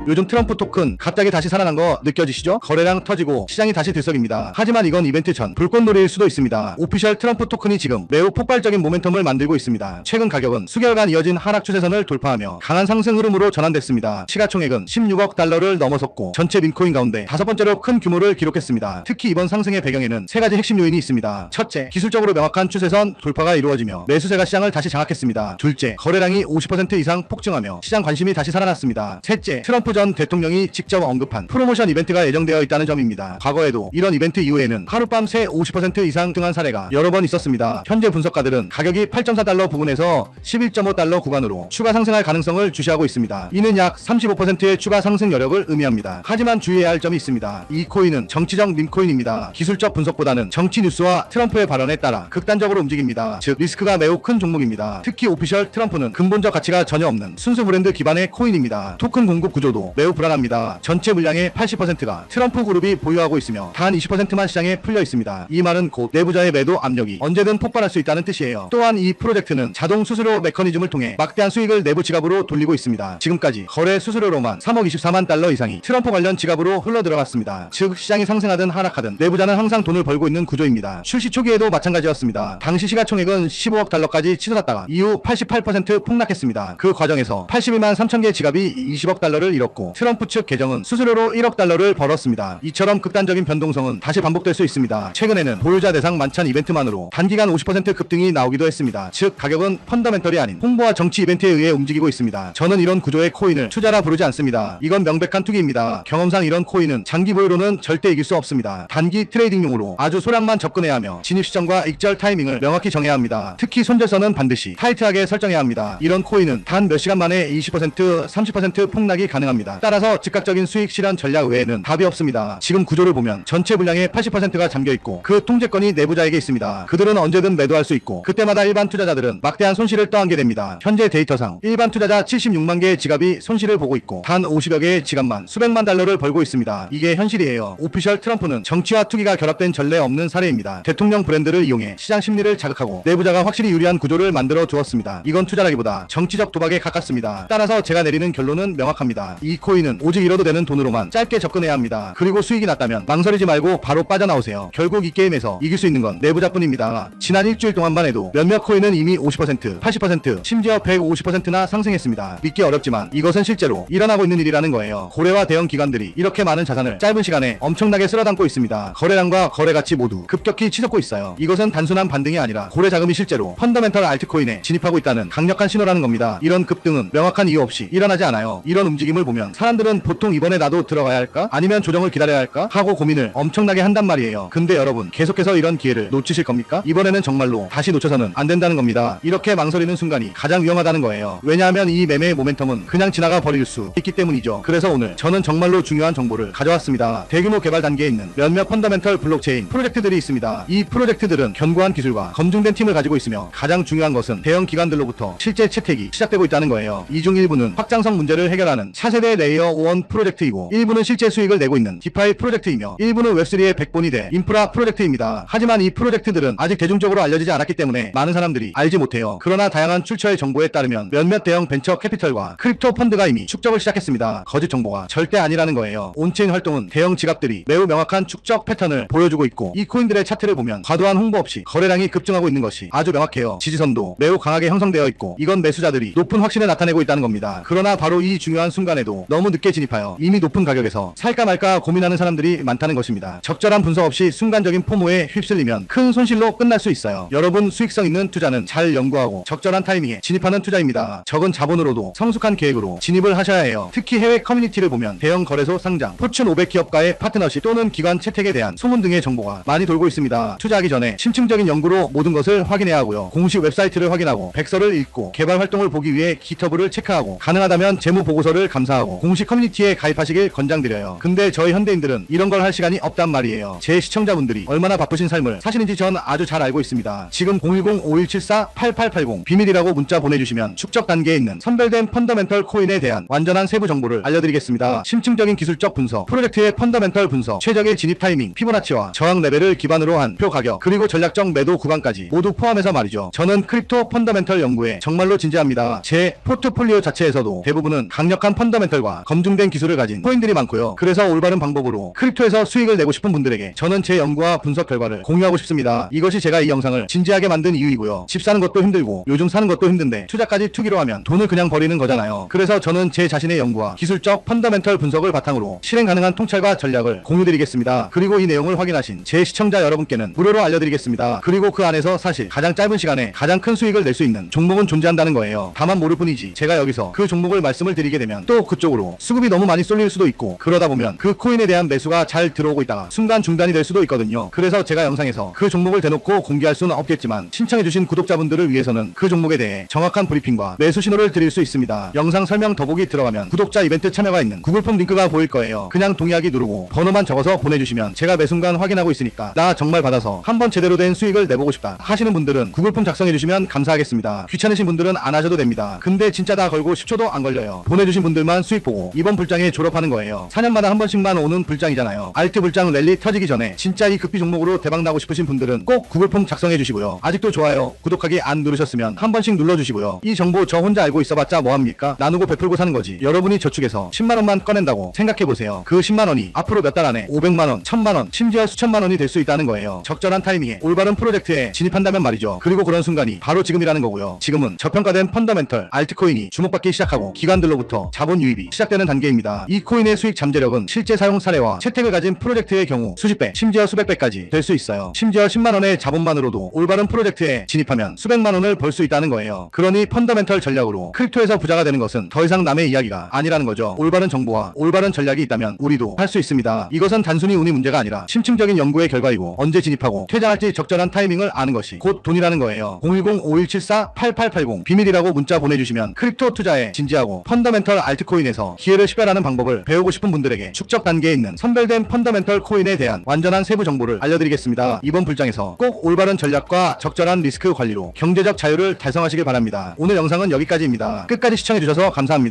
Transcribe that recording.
요즘 트럼프 토큰 갑자기 다시 살아난 거 느껴지시죠? 거래량 터지고 시장이 다시 들썩입니다. 하지만 이건 이벤트 전 불꽃놀이일 수도 있습니다. 오피셜 트럼프 토큰이 지금 매우 폭발적인 모멘텀을 만들고 있습니다. 최근 가격은 수개월간 이어진 하락 추세선을 돌파하며 강한 상승 흐름으로 전환됐습니다. 시가총액은 16억 달러를 넘어섰고 전체 민코인 가운데 5번째로 큰 규모를 기록했습니다. 특히 이번 상승의 배경에는 3가지 핵심 요인이 있습니다. 첫째, 기술적으로 명확한 추세선 돌파가 이루어지며 매수세가 시장을 다시 장악했습니다. 둘째, 거래량이 50% 이상 폭증하며 시장 관심이 다시 살아났습니다. 셋째, 트럼프 전 대통령이 직접 언급한 프로모션 이벤트가 예정되어 있다는 점입니다. 과거에도 이런 이벤트 이후에는 하룻밤 새 50% 이상 등한 사례가 여러 번 있었습니다. 현재 분석가들은 가격이 8.4달러 부근에서 11.5달러 구간으로 추가 상승할 가능성을 주시하고 있습니다. 이는 약 35%의 추가 상승 여력을 의미합니다. 하지만 주의해야 할 점이 있습니다. 이 코인은 정치적 밈코인입니다. 기술적 분석보다는 정치 뉴스와 트럼프의 발언에 따라 극단적으로 움직입니다. 즉 리스크가 매우 큰 종목입니다. 특히 오피셜 트럼프는 근본적 가치가 전혀 없는 순수 브랜드 기반의 코인입니다. 토큰 공급 구조도 매우 불안합니다. 전체 물량의 80%가 트럼프 그룹이 보유하고 있으며 단 20%만 시장에 풀려 있습니다. 이 말은 곧 내부자의 매도 압력이 언제든 폭발할 수 있다는 뜻이에요. 또한 이 프로젝트는 자동 수수료 메커니즘을 통해 막대한 수익을 내부 지갑으로 돌리고 있습니다. 지금까지 거래 수수료로만 3억 24만 달러 이상이 트럼프 관련 지갑으로 흘러들어갔습니다. 즉 시장이 상승하든 하락하든 내부자는 항상 돈을 벌고 있는 구조입니다. 출시 초기에도 마찬가지였습니다. 당시 시가총액은 15억 달러까지 치솟았다가 이후 88% 폭락했습니다. 그 과정에서 81만 3천 개의 지갑이 20억 달러를 잃었고 트럼프 측 계정은 수수료로 1억 달러를 벌었습니다. 이처럼 극단적인 변동성은 다시 반복될 수 있습니다. 최근에는 보유자 대상 만찬 이벤트만으로 단기간 50% 급등이 나오기도 했습니다. 즉 가격은 펀더멘털이 아닌 홍보와 정치 이벤트에 의해 움직이고 있습니다. 저는 이런 구조의 코인을 투자라 부르지 않습니다. 이건 명백한 투기입니다. 경험상 이런 코인은 장기 보유로는 절대 이길 수 없습니다. 단기 트레이딩용으로 아주 소량만 접근해야 하며 진입 시점과 익절 타이밍을 명확히 정해야 합니다. 특히 손절선은 반드시 타이트하게 설정해야 합니다. 이런 코인은 단 몇 시간 만에 20%, 30% 폭락이 가능합니다. 따라서 즉각적인 수익 실현 전략 외에는 답이 없습니다. 지금 구조를 보면 전체 물량의 80%가 잠겨있고 그 통제권이 내부자에게 있습니다. 그들은 언제든 매도할 수 있고 그때마다 일반 투자자들은 막대한 손실을 떠안게 됩니다. 현재 데이터상 일반 투자자 76만 개의 지갑이 손실을 보고 있고 단 50여 개의 지갑만 수백만 달러를 벌고 있습니다. 이게 현실이에요. 오피셜 트럼프는 정치와 투기가 결합된 전례 없는 사례입니다. 대통령 브랜드를 이용해 시장 심리를 자극하고 내부자가 확실히 유리한 구조를 만들어 두었습니다. 이건 투자라기보다 정치적 도박에 가깝습니다. 따라서 제가 내리는 결론은 명확합니다. 이 코인은 오직 잃어도 되는 돈으로만 짧게 접근해야 합니다. 그리고 수익이 났다면 망설이지 말고 바로 빠져나오세요. 결국 이 게임에서 이길 수 있는 건 내부자뿐입니다. 지난 일주일 동안만 해도 몇몇 코인은 이미 50%, 80%, 심지어 150%나 상승했습니다. 믿기 어렵지만 이것은 실제로 일어나고 있는 일이라는 거예요. 고래와 대형 기관들이 이렇게 많은 자산을 짧은 시간에 엄청나게 쓸어담고 있습니다. 거래량과 거래 가치 모두 급격히 치솟고 있어요. 이것은 단순한 반등이 아니라 고래 자금이 실제로 펀더멘털 알트코인에 진입하고 있다는 강력한 신호라는 겁니다. 이런 급등은 명확한 이유 없이 일어나지 않아요. 이런 움직임을 보면 사람들은 보통 이번에 나도 들어가야 할까? 아니면 조정을 기다려야 할까? 하고 고민을 엄청나게 한단 말이에요. 근데 여러분 계속해서 이런 기회를 놓치실 겁니까? 이번에는 정말로 다시 놓쳐서는 안 된다는 겁니다. 이렇게 망설이는 순간이 가장 위험하다는 거예요. 왜냐하면 이 매매의 모멘텀은 그냥 지나가 버릴 수 있기 때문이죠. 그래서 오늘 저는 정말로 중요한 정보를 가져왔습니다. 대규모 개발 단계에 있는 몇몇 펀더멘털 블록체인 프로젝트들이 있습니다. 이 프로젝트들은 견고한 기술과 검증된 팀을 가지고 있으며 가장 중요한 것은 대형 기관들로부터 실제 채택이 시작되고 있다는 거예요. 이 중 일부는 확장성 문제를 해결하는 차세대 레이어 1 프로젝트이고 일부는 실제 수익을 내고 있는 디파이 프로젝트이며 일부는 웹3의 백본이 돼 인프라 프로젝트입니다. 하지만 이 프로젝트들은 아직 대중적으로 알려지지 않았기 때문에 많은 사람들이 알지 못해요. 그러나 다양한 출처의 정보에 따르면 몇몇 대형 벤처 캐피털과 크립토 펀드가 이미 축적을 시작했습니다. 거짓 정보가 절대 아니라는 거예요. 온체인 활동은 대형 지갑들이 매우 명확한 축적 패턴을 보여주고 있고 이 코인들의 차트를 보면 과도한 홍보 없이 거래량이 급증하고 있는 것이 아주 명확해요. 지지선도 매우 강하게 형성되어 있고 이건 매수자들이 높은 확신을 나타내고 있다는 겁니다. 그러나 바로 이 중요한 순간에도 너무 늦게 진입하여 이미 높은 가격에서 살까 말까 고민하는 사람들이 많다는 것입니다. 적절한 분석 없이 순간적인 포모에 휩쓸리면 큰 손실로 끝날 수 있어요. 여러분 수익성 있는 투자는 잘 연구하고 적절한 타이밍에 진입하는 투자입니다. 적은 자본으로도 성숙한 계획으로 진입을 하셔야 해요. 특히 해외 커뮤니티를 보면 대형 거래소 상장, 포춘 500 기업과의 파트너십 또는 기관 채택에 대한 소문 등의 정보가 많이 돌고 있습니다. 투자하기 전에 심층적인 연구로 모든 것을 확인해야 하고요. 공식 웹사이트를 확인하고 백서를 읽고 개발 활동을 보기 위해 기터브를 체크하고 가능하다면 재무 보고서를 감사하고 공식 커뮤니티에 가입하시길 권장드려요. 근데 저희 현대인들은 이런 걸 할 시간이 없단 말이에요. 제 시청자분들이 얼마나 바쁘신 삶을 사시는지 전 아주 잘 알고 있습니다. 지금 010-5174-8880 비밀이라고 문자 보내주시면 축적 단계에 있는 선별된 펀더멘털 코인에 대한 완전한 세부 정보를 알려드리겠습니다. 심층적인 기술적 분석, 프로젝트의 펀더멘털 분석, 최적의 진입 타이밍, 피보나치와 저항 레벨을 기반으로 한 표 가격, 그리고 전략적 매도 구간까지 모두 포함해서 말이죠. 저는 크립토 펀더멘털 연구에 정말로 진지합니다. 제 포트폴리오 자체에서도 대부분은 강력한 펀더멘털 결과 검증된 기술을 가진 코인들이 많고요. 그래서 올바른 방법으로 크립토에서 수익을 내고 싶은 분들에게 저는 제 연구와 분석 결과를 공유하고 싶습니다. 이것이 제가 이 영상을 진지하게 만든 이유이고요. 집 사는 것도 힘들고 요즘 사는 것도 힘든데 투자까지 투기로 하면 돈을 그냥 버리는 거잖아요. 그래서 저는 제 자신의 연구와 기술적 펀더멘털 분석을 바탕으로 실행 가능한 통찰과 전략을 공유드리겠습니다. 그리고 이 내용을 확인하신 제 시청자 여러분께는 무료로 알려드리겠습니다. 그리고 그 안에서 사실 가장 짧은 시간에 가장 큰 수익을 낼 수 있는 종목은 존재한다는 거예요. 다만 모를 뿐이지 제가 여기서 그 종목을 말씀을 드리게 되면 또 그쪽으로 수급이 너무 많이 쏠릴 수도 있고 그러다 보면 그 코인에 대한 매수가 잘 들어오고 있다가 순간 중단이 될 수도 있거든요. 그래서 제가 영상에서 그 종목을 대놓고 공개할 수는 없겠지만 신청해주신 구독자분들을 위해서는 그 종목에 대해 정확한 브리핑과 매수 신호를 드릴 수 있습니다. 영상 설명 더보기 들어가면 구독자 이벤트 참여가 있는 구글폼 링크가 보일 거예요. 그냥 동의하기 누르고 번호만 적어서 보내주시면 제가 매 순간 확인하고 있으니까 나 정말 받아서 한번 제대로 된 수익을 내보고 싶다 하시는 분들은 구글폼 작성해주시면 감사하겠습니다. 귀찮으신 분들은 안 하셔도 됩니다. 근데 진짜 다 걸고 10초도 안 걸려요. 보내주신 분들만 수익 보고 이번 불장에 졸업하는 거예요. 4년마다 한 번씩만 오는 불장이잖아요. 알트 불장 랠리 터지기 전에 진짜 이 급비 종목으로 대박 나고 싶으신 분들은 꼭 구글폼 작성해 주시고요. 아직도 좋아요, 구독하기 안 누르셨으면 한 번씩 눌러주시고요. 이 정보 저 혼자 알고 있어봤자 뭐합니까? 나누고 베풀고 사는 거지. 여러분이 저축해서 10만원만 꺼낸다고 생각해보세요. 그 10만원이 앞으로 몇 달 안에 500만원, 1000만원, 심지어 수천만원이 될 수 있다는 거예요. 적절한 타이밍에 올바른 프로젝트에 진입한다면 말이죠. 그리고 그런 순간이 바로 지금이라는 거고요. 지금은 저평가된 펀더멘털 알트코인이 주목받기 시작하고 기관들로부터 자본 유입이 시작되는 단계입니다. 이 코인의 수익 잠재력은 실제 사용 사례와 채택을 가진 프로젝트의 경우 수십 배, 심지어 수백 배까지 될 수 있어요. 심지어 10만원의 자본만으로도 올바른 프로젝트에 진입하면 수백만원을 벌 수 있다는 거예요. 그러니 펀더멘털 전략으로 크립토에서 부자가 되는 것은 더 이상 남의 이야기가 아니라는 거죠. 올바른 정보와 올바른 전략이 있다면 우리도 할 수 있습니다. 이것은 단순히 운이 문제가 아니라 심층적인 연구의 결과이고 언제 진입하고 퇴장할지 적절한 타이밍을 아는 것이 곧 돈이라는 거예요. 010-5174-8880 비밀이라고 문자 보내주시면 크립토 투자에 진지하고 펀더멘털 알트코인에서 기회를 식별하는 방법을 배우고 싶은 분들에게 축적 단계에 있는 선별된 펀더멘털 코인에 대한 완전한 세부 정보를 알려드리겠습니다. 이번 불장에서 꼭 올바른 전략과 적절한 리스크 관리로 경제적 자유를 달성하시길 바랍니다. 오늘 영상은 여기까지입니다. 끝까지 시청해주셔서 감사합니다.